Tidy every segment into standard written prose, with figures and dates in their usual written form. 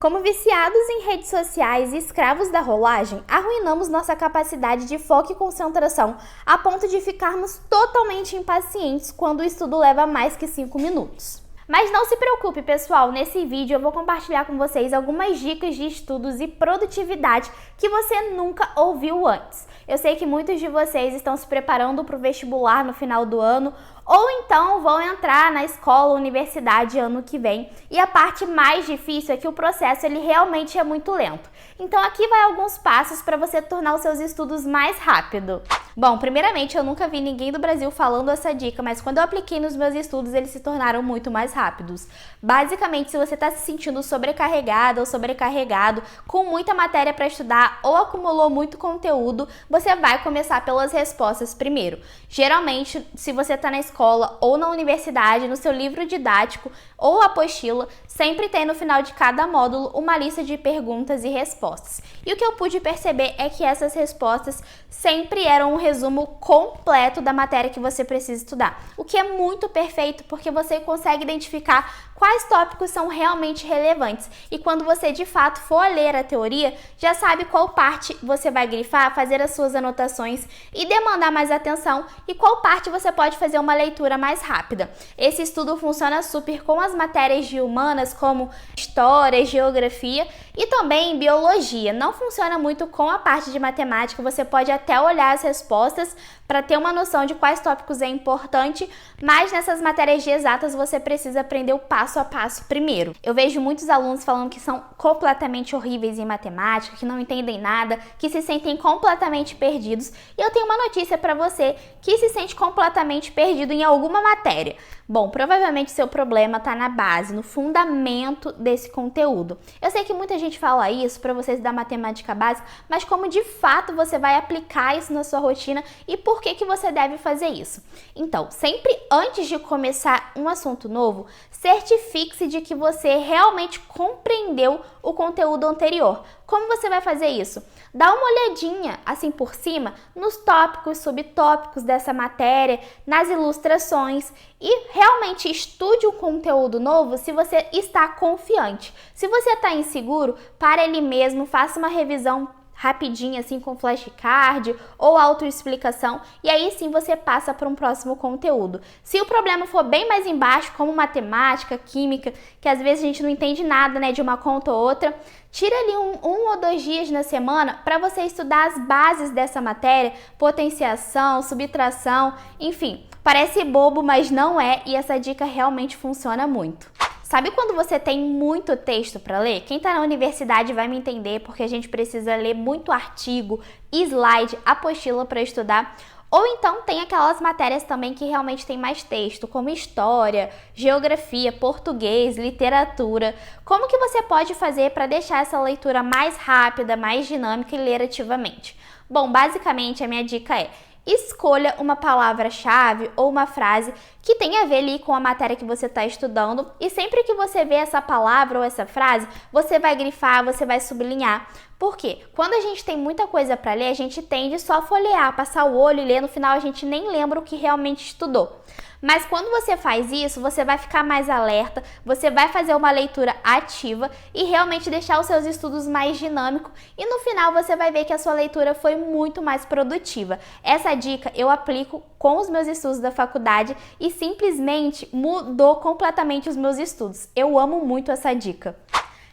Como viciados em redes sociais e escravos da rolagem, arruinamos nossa capacidade de foco e concentração a ponto de ficarmos totalmente impacientes quando o estudo leva mais que 5 minutos. Mas não se preocupe, pessoal, nesse vídeo eu vou compartilhar com vocês algumas dicas de estudos e produtividade que você nunca ouviu antes. Eu sei que muitos de vocês estão se preparando para o vestibular no final do ano ou então vão entrar na escola ou universidade ano que vem. E a parte mais difícil é que o processo ele realmente é muito lento. Então aqui vai alguns passos para você tornar os seus estudos mais rápido. Bom, primeiramente eu nunca vi ninguém do Brasil falando essa dica, mas quando eu apliquei nos meus estudos eles se tornaram muito mais rápidos. Basicamente, se você está se sentindo sobrecarregado ou sobrecarregado, com muita matéria para estudar ou acumulou muito conteúdo, você vai começar pelas respostas primeiro. Geralmente, se você está na escola ou na universidade, no seu livro didático ou apostila, sempre tem no final de cada módulo uma lista de perguntas e respostas. E o que eu pude perceber é que essas respostas sempre eram um resumo completo da matéria que você precisa estudar, o que é muito perfeito porque você consegue identificar quais tópicos são realmente relevantes e quando você de fato for ler a teoria, já sabe qual parte você vai grifar, fazer as suas anotações e demandar mais atenção e qual parte você pode fazer uma leitura mais rápida. Esse estudo funciona super com as matérias de humanas como história, geografia e também biologia. Não funciona muito com a parte de matemática, você pode até olhar as respostas para ter uma noção de quais tópicos é importante, mas nessas matérias de exatas você precisa aprender o passo a passo primeiro. Eu vejo muitos alunos falando que são completamente horríveis em matemática, que não entendem nada, que se sentem completamente perdidos, e eu tenho uma notícia para você que se sente completamente perdido em alguma matéria. Bom, provavelmente seu problema está na base, no fundamento desse conteúdo. Eu sei que muita gente fala isso para vocês da matemática básica, mas como de fato você vai aplicar isso na sua rotina e por que você deve fazer isso? Então, sempre antes de começar um assunto novo, certifique-se de que você realmente compreendeu o conteúdo anterior. Como você vai fazer isso? Dá uma olhadinha, assim por cima, nos tópicos, subtópicos dessa matéria, nas ilustrações e realmente estude o conteúdo novo se você está confiante. Se você está inseguro, para ele mesmo, faça uma revisão rapidinho assim com flashcard ou autoexplicação e aí sim você passa para um próximo conteúdo. Se o problema for bem mais embaixo, como matemática, química, que às vezes a gente não entende nada, né, de uma conta ou outra, tira ali um ou 2 dias na semana para você estudar as bases dessa matéria, potenciação, subtração, enfim, parece bobo, mas não é, e essa dica realmente funciona muito. Sabe quando você tem muito texto para ler? Quem está na universidade vai me entender porque a gente precisa ler muito artigo, slide, apostila para estudar. Ou então tem aquelas matérias também que realmente tem mais texto, como história, geografia, português, literatura. Como que você pode fazer para deixar essa leitura mais rápida, mais dinâmica e ler ativamente? Bom, basicamente a minha dica é: escolha uma palavra-chave ou uma frase que tenha a ver ali com a matéria que você está estudando e sempre que você vê essa palavra ou essa frase, você vai grifar, você vai sublinhar. Por quê? Quando a gente tem muita coisa para ler, a gente tende só a folhear, passar o olho e ler, no final a gente nem lembra o que realmente estudou. Mas quando você faz isso, você vai ficar mais alerta, você vai fazer uma leitura ativa e realmente deixar os seus estudos mais dinâmicos e no final você vai ver que a sua leitura foi muito mais produtiva. Essa dica eu aplico com os meus estudos da faculdade e simplesmente mudou completamente os meus estudos. Eu amo muito essa dica.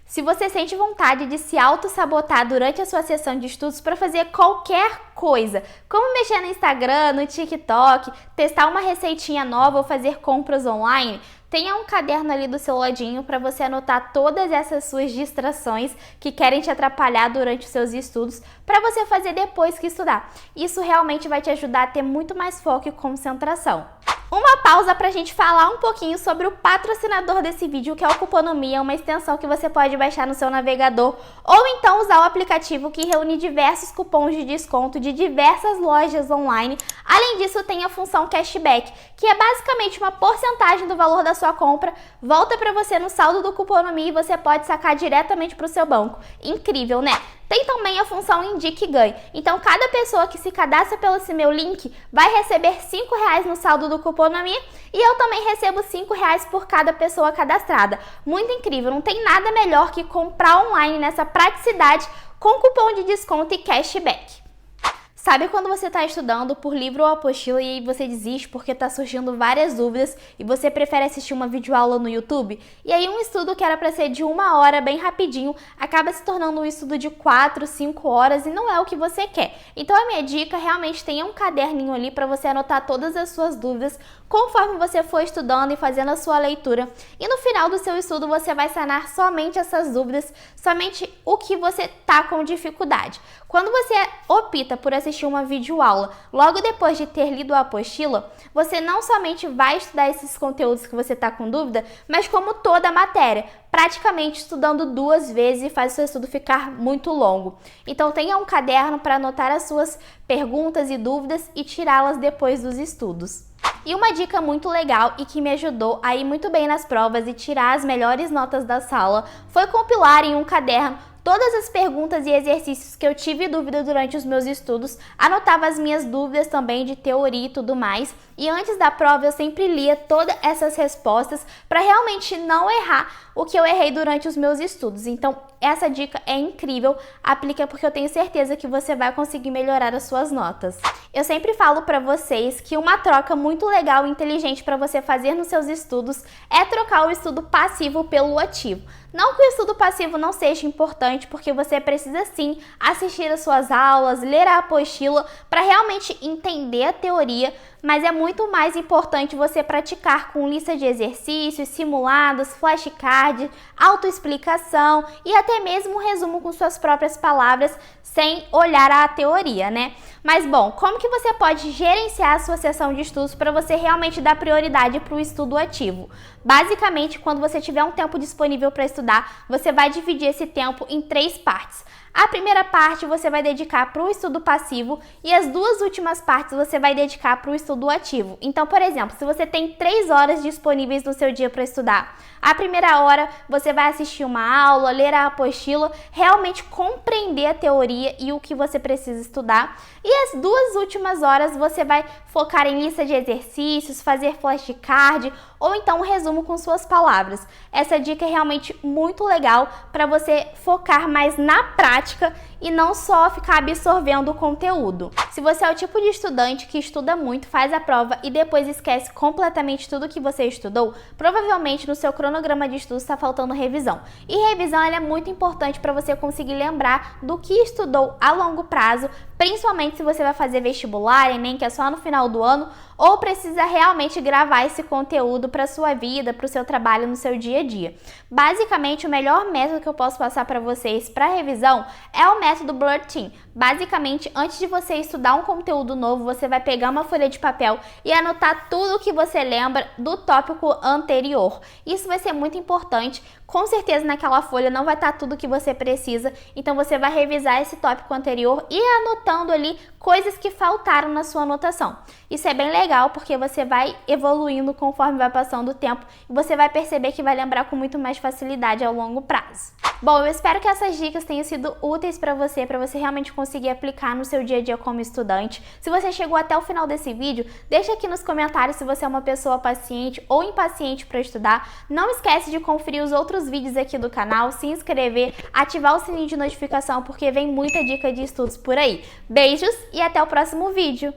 Se você sente vontade de se auto-sabotar durante a sua sessão de estudos para fazer qualquer coisa, como mexer no Instagram, no TikTok, testar uma receitinha nova ou fazer compras online, tenha um caderno ali do seu ladinho para você anotar todas essas suas distrações que querem te atrapalhar durante os seus estudos para você fazer depois que estudar. Isso realmente vai te ajudar a ter muito mais foco e concentração. Uma pausa para a gente falar um pouquinho sobre o patrocinador desse vídeo, que é o Cuponomia, uma extensão que você pode baixar no seu navegador ou então usar o aplicativo que reúne diversos cupons de desconto de diversas lojas online. Além disso, tem a função cashback, que é basicamente uma porcentagem do valor da sua compra, volta para você no saldo do Cuponomia e você pode sacar diretamente para o seu banco. Incrível, né? Tem também a função Indique e Ganhe. Então, cada pessoa que se cadastra pelo esse meu link vai receber R$5 no saldo do Cuponomi e eu também recebo R$5 por cada pessoa cadastrada. Muito incrível, não tem nada melhor que comprar online nessa praticidade com cupom de desconto e cashback. Sabe quando você está estudando por livro ou apostila e você desiste porque está surgindo várias dúvidas e você prefere assistir uma videoaula no YouTube? E aí um estudo que era para ser de 1 hora, bem rapidinho, acaba se tornando um estudo de 4, 5 horas e não é o que você quer. Então a minha dica, realmente tenha um caderninho ali para você anotar todas as suas dúvidas conforme você for estudando e fazendo a sua leitura. E no final do seu estudo você vai sanar somente essas dúvidas, somente o que você está com dificuldade. Quando você opta por assistir uma videoaula logo depois de ter lido a apostila, você não somente vai estudar esses conteúdos que você está com dúvida, mas como toda a matéria, praticamente estudando 2 vezes e faz o seu estudo ficar muito longo. Então tenha um caderno para anotar as suas perguntas e dúvidas e tirá-las depois dos estudos. E uma dica muito legal e que me ajudou a ir muito bem nas provas e tirar as melhores notas da sala foi compilar em um caderno todas as perguntas e exercícios que eu tive dúvida durante os meus estudos, anotava as minhas dúvidas também de teoria e tudo mais, e antes da prova eu sempre lia todas essas respostas para realmente não errar o que eu errei durante os meus estudos. Então essa dica é incrível, aplica porque eu tenho certeza que você vai conseguir melhorar as suas notas. Eu sempre falo para vocês que uma troca muito legal e inteligente para você fazer nos seus estudos é trocar o estudo passivo pelo ativo. Não que o estudo passivo não seja importante, porque você precisa sim assistir as suas aulas, ler a apostila para realmente entender a teoria, mas é muito mais importante você praticar com lista de exercícios, simulados, flashcard, autoexplicação e até mesmo um resumo com suas próprias palavras, sem olhar a teoria, né? Mas bom, como que você pode gerenciar a sua sessão de estudos para você realmente dar prioridade para o estudo ativo? Basicamente, quando você tiver um tempo disponível para estudar, você vai dividir esse tempo em 3 partes. A primeira parte você vai dedicar para o estudo passivo e as 2 últimas partes você vai dedicar para o estudo ativo. Então, por exemplo, se você tem 3 horas disponíveis no seu dia para estudar, a primeira hora você vai assistir uma aula, ler a apostila, realmente compreender a teoria e o que você precisa estudar. E as 2 últimas horas você vai focar em lista de exercícios, fazer flashcard ou então um resumo com suas palavras. Essa dica é realmente muito legal para você focar mais na prática e não só ficar absorvendo o conteúdo. Se você é o tipo de estudante que estuda muito, faz a prova e depois esquece completamente tudo que você estudou, provavelmente no seu cronograma de estudos está faltando revisão. E revisão ela é muito importante para você conseguir lembrar do que estudou a longo prazo, principalmente se você vai fazer vestibular, Enem, que é só no final do ano, ou precisa realmente gravar esse conteúdo para sua vida, para o seu trabalho, no seu dia a dia. Basicamente, o melhor método que eu posso passar para vocês para revisão é o método Blur Team. Basicamente, antes de você estudar um conteúdo novo, você vai pegar uma folha de papel e anotar tudo o que você lembra do tópico anterior. Isso vai ser muito importante. Com certeza naquela folha não vai estar tudo o que você precisa, então você vai revisar esse tópico anterior e anotando ali coisas que faltaram na sua anotação. Isso é bem legal porque você vai evoluindo conforme vai passando o tempo e você vai perceber que vai lembrar com muito mais facilidade ao longo prazo. Bom, eu espero que essas dicas tenham sido úteis para você realmente conseguir aplicar no seu dia a dia como estudante. Se você chegou até o final desse vídeo, deixa aqui nos comentários se você é uma pessoa paciente ou impaciente para estudar. Não esquece de conferir os outros vídeos aqui do canal, se inscrever, ativar o sininho de notificação porque vem muita dica de estudos por aí. Beijos e até o próximo vídeo!